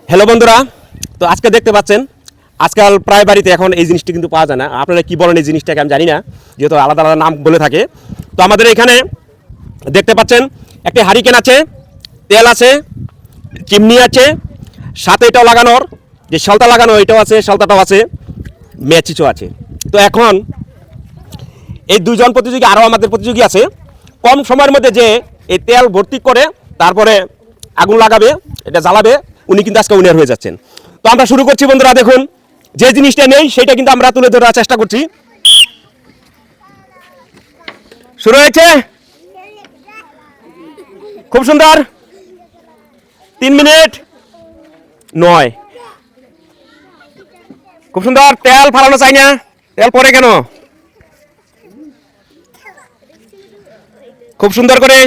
Hello বন্ধুরা, তো আজকে দেখতে পাচ্ছেন আজকাল প্রায় বাড়িতে এখন এই জিনিসটি কিন্তু পাওয়া যায় না। আপনারা কি বলেন এই জিনিসটাকে আমি জানি না, যেহেতু আলাদা আলাদা নাম বলে থাকে। তো আমাদের এখানে দেখতে পাচ্ছেন একটি হারিকেন আছে, তেল আছে, চিমনি আছে, সাথে এটাও লাগানোর যে শালতা লাগানো এটাও আছে, শালতাটাও আছে, ম্যাচিচও আছে। তো এখন এই দুইজন প্রতিযোগী আরও আমাদের প্রতিযোগী আছে, কম সময়ের মধ্যে যে এই তেল ভর্তি করে তারপরে আগুন লাগাবে, এটা জ্বালাবে, উনি কিন্তু আজকে উইনার হয়ে যাচ্ছেন। তো আমরা শুরু করছি বন্ধুরা। দেখুন, যে জিনিসটা নেই সেটা কিন্তু আমরা তুলে ধরার চেষ্টা করছি। শুরু হয়েছে, খুব সুন্দর। 3 মিনিট 9, খুব সুন্দর। তেল ফালানো চাই না, তেল পরে কেন, খুব সুন্দর করে।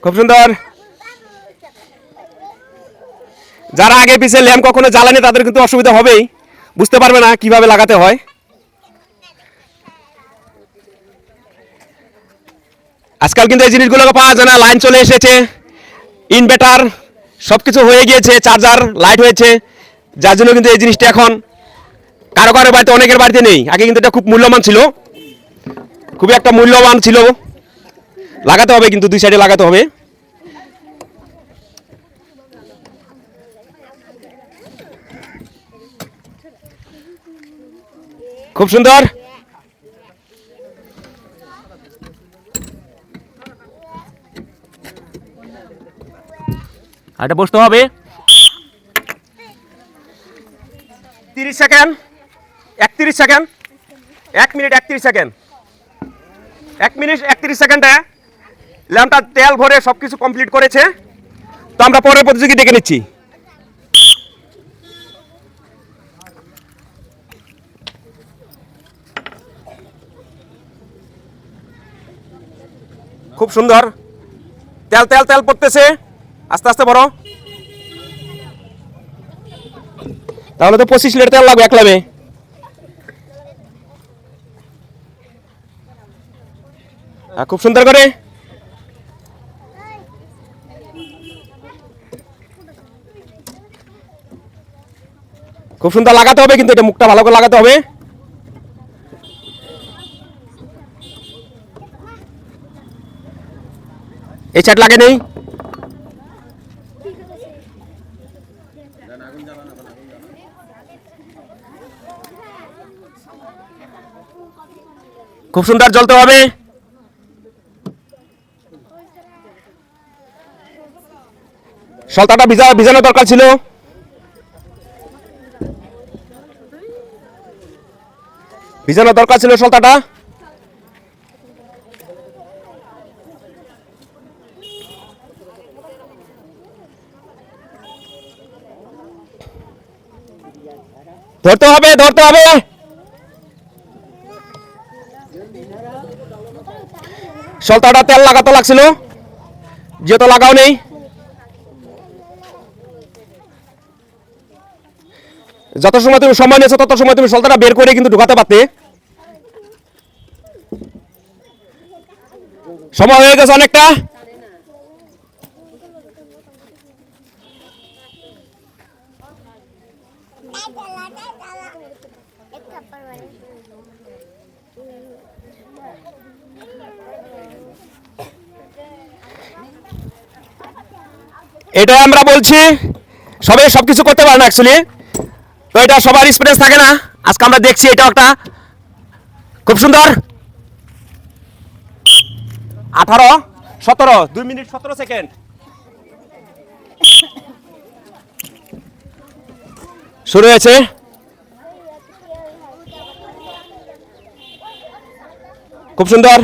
খুব সুন্দর। যারা আগে পিছিয়ে ল্যাম্প কখনো জ্বালানি তাদের কিন্তু অসুবিধা হবেই, বুঝতে পারবে না কিভাবে লাগাতে হয়। আজকাল কিন্তু এই জিনিসগুলো পাওয়া যায় না, লাইন চলে এসেছে, ইনভার্টার সব কিছু হয়ে গিয়েছে, চার্জার লাইট হয়েছে, যার জন্য কিন্তু এই জিনিসটা এখন কারো কারো বাড়িতে, অনেকের বাড়িতে নেই। আগে কিন্তু এটা খুব মূল্যবান ছিল, খুবই একটা মূল্যবান ছিল। লাগাতে হবে কিন্তু, দুই সাইডে লাগাতে হবে। খুব সুন্দর। এটা বসতে হবে 30 second, 31 second, 1 minute 31 second, 1 minute 31 সেকেন্ডে ল্যাম্পটা তেল ভরে সব কিছু কমপ্লিট করেছে। তো আমরা পরের প্রতিযোগী ডেকে নিচ্ছি। খুব সুন্দর, তেল তেল তেল পড়তেছে, আস্তে আস্তে বড়। তাহলে তো 25 লিটার তেল লাগবে একলাবে। খুব সুন্দর করে। খুব সুন্দর লাগাতে হবে কিন্তু, এটা মুখটা ভালো করে লাগাতে হবে। এই সাইড লাগে নেই। খুব সুন্দর জ্বলতে হবে। সলতাটা ভিজানো দরকার ছিল। ভিজানো দরকার ছিল সলতাটা। ধরতে হবে, ধরতে হবে। সলতাটা তেল লাগাতে লাগছিল, যেহেতু লাগাও নেই। যত সময় তুমি সময় নিয়েছো তত সময় তুমি সলতাটা বের করে কিন্তু ঢুকাতে পারতে। সময় হয়ে গেছে অনেকটা। এটা আমরা বলছি, সবাই সবকিছু করতে পারে না অ্যাকচুয়ালি, তো এটা সবার এক্সপিরিয়েন্স থাকে না। আজকে আমরা দেখছি এটা একটা খুব সুন্দর। 18, 17, 2 মিনিট 17 সেকেন্ড। শুরু হয়েছে। খুব সুন্দর।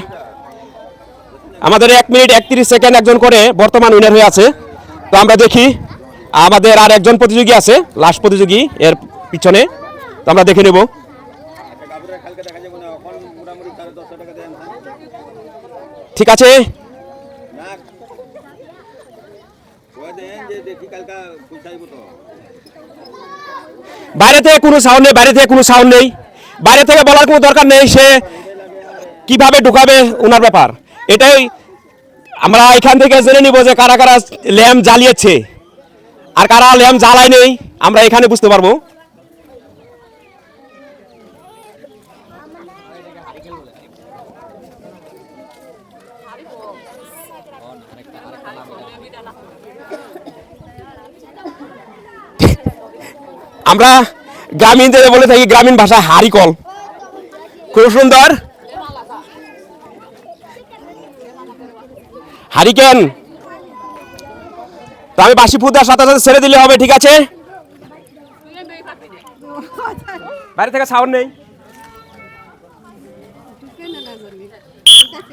আমাদের 1 মিনিট 31 সেকেন্ড একজন করে বর্তমান উইনার হয়ে আছে। তো আমরা দেখি আমাদের আর একজন প্রতিযোগী আছে, লাস্ট প্রতিযোগী এর পিছনে, তো আমরা দেখে নেব। ঠিক আছে, বাইরে থেকে কোনো সাউন্ড নেই, বাইরে থেকে কোনো সাউন্ড নেই, বাইরে থেকে বলার কোনো দরকার নেই, সে কিভাবে ঢুকাবে ওনার ব্যাপার। এটাই আমরা এখান থেকে জেনে নিব যে কারা কারা ল্যাম্প জ্বালিয়েছে আর কারা ল্যাম্প জ্বালায় নেই, আমরা এখানে বুঝতে পারবো। আমরা গ্রামীণ যে বলে থাকি, গ্রামীণ ভাষা হারিকল, খুব সুন্দর হারিকেন। তো আমি বাসি ফুদার সাথে সাথে ছেড়ে দিলে হবে, ঠিক আছে? বাইরে থেকে সাউন্ড নেই,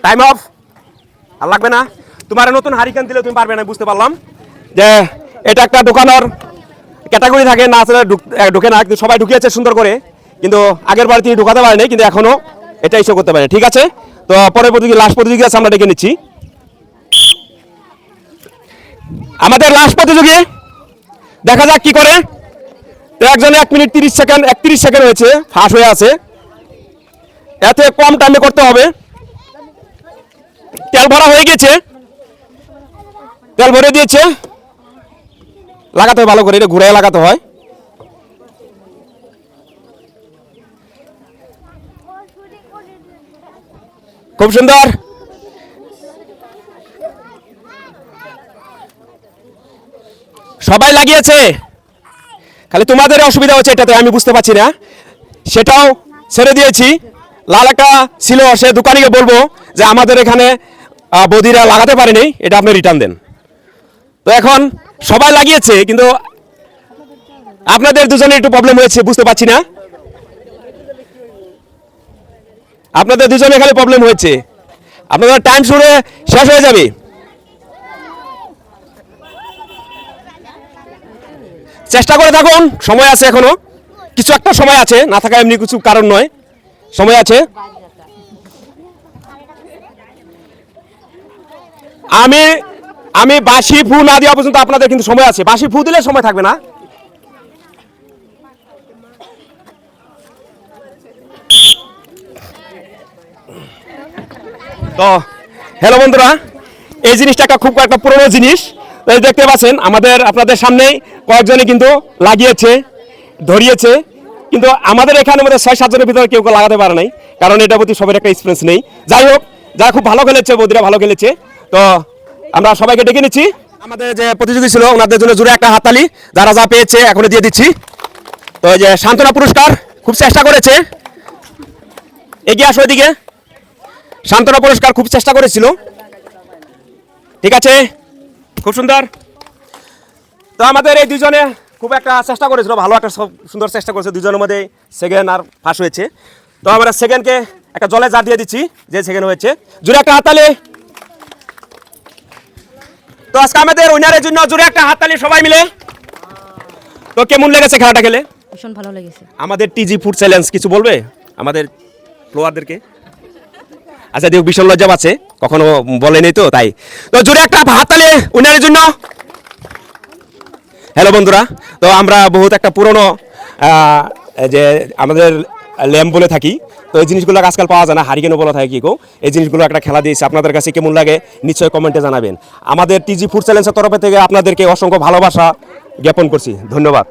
টাইম অফ। আর লাগবে না, তোমার নতুন হারিকেন দিলে তুমি পারবে না, বুঝতে পারলাম যে এটা একটা দোকানের ক্যাটাগরি থাকে, না আসলে ঢুকে না, কিন্তু সবাই ঢুকিয়েছে সুন্দর করে, কিন্তু আগের বার তিনি ঢুকাতে পারেনি, কিন্তু এখনো এটা ইস্যু করতে পারে, ঠিক আছে? তো পরের প্রতিযোগী, লাস্ট প্রতিযোগী আছে, আমরা ডেকে নিচ্ছি আমাদের লাস্ট প্রতিযোগী, দেখা যাক কি করে। তো একজনে 1 মিনিট 30 সেকেন্ড 31 সেকেন্ড হয়েছে, ফাঁস হয়ে আছে, এত কম টাইমে করতে হবে। তেল ভরা হয়ে গেছে, তেল ভরে দিয়েছে, লাগাতে হয় ভালো করে, এটা ঘুরে লাগাতে হয়। খুব সুন্দর, সবাই লাগিয়েছে, খালি তোমাদের অসুবিধা হচ্ছে এটাতে, আমি বুঝতে পারছি না, সেটাও ছেড়ে দিয়েছি। লাল একটা ছিল, সে দোকানিকে বলবো যে আমাদের এখানে বৌদিরা লাগাতে পারেনি, এটা আপনি রিটার্ন দেন। তো এখন সবাই লাগিয়েছে, কিন্তু আপনাদের দুজনে একটু প্রবলেম হয়েছে, বুঝতে পারছি না, আপনাদের দুজনে খালি প্রবলেম হয়েছে, আপনাদের টাইম শুরু শেষ হয়ে যাবে। চেষ্টা করে থাকুন, সময় আছে, এখনো কিছু একটা সময় আছে, না থাকা এমনি কিছু কারণ নয়, সময় আছে। আমি বাসি ফু না দেওয়া পর্যন্ত আপনাদের কিন্তু সময় আছে, বাসি ফু দিলে সময় থাকবে না। তো হ্যালো বন্ধুরা, এই জিনিসটা খুব একটা পুরনো জিনিস, দেখতে পাচ্ছেন আপনাদের সামনেই কয়েকজনে কিন্তু লাগিয়েছে, ধরিয়েছে, কিন্তু আমাদের এখানে মধ্যে 6-7 জনের ভিতরে কেউ লাগাতে পারে নাই, কারণ এটা প্রতি সবার একটা এক্সপিরিয়েন্স নেই। যাই হোক, যারা খুব ভালো খেলেছে, বৌদিরা ভালো খেলেছে, তো আমরা সবাইকে ডেকে নিচ্ছি। আমাদের যে প্রতিযোগী ছিল ওনাদের জন্য জুড়ে একটা হাততালি, যারা যা পেয়েছে এখনো দিয়ে দিচ্ছি। তো এই যে সান্ত্বনা পুরস্কার, খুব চেষ্টা করেছে, এগিয়ে আসো এদিকে, সান্ত্বনা পুরস্কার খুব চেষ্টা করেছিল, ঠিক আছে, খুব সুন্দর। তো আমাদের এই দুজনে খুব একটা চেষ্টা করেছিল, ভালো একটা সুন্দর চেষ্টা করেছে, দুজনের মধ্যে সেকেন্ড আর ফার্স্ট হয়েছে। তো আমরা সেকেন্ডকে একটা জলে জার দিয়ে দিচ্ছি, যে সেকেন্ড হয়েছে, জুড়ে একটা হাততালি। তো আজকে আমাদের উইনারের জন্য জুড়ে একটা হাততালি সবাই মিলে। তো কেমন লেগেছে খেলাটা খেলে? ভীষণ ভালো লেগেছে। আমাদের টিজি ফুড চ্যালেঞ্জ কিছু বলবে আমাদের প্লেয়ারদেরকে? আচ্ছা, দেখ ভীষণ লজ্জা পাচ্ছে, কখনো বলেনি তো তাই। তো জুড়ে একটা হাততালি উইনারের জন্য। হ্যালো বন্ধুরা, তো আমরা বহুত একটা পুরনো যে আমাদের ল্যাম্প বলে থাকি, তো এই জিনিসগুলো আজকাল পাওয়া যায় না, হারিকেনও বলা থাকে কি গো, এই জিনিসগুলো একটা খেলা দিয়েছে, আপনাদের কাছে কেমন লাগে নিশ্চয়ই কমেন্টে জানাবেন। আমাদের টিজি ফুড চ্যালেঞ্জের তরফ থেকে আপনাদেরকে অসংখ্য ভালোবাসা জ্ঞাপন করছি, ধন্যবাদ।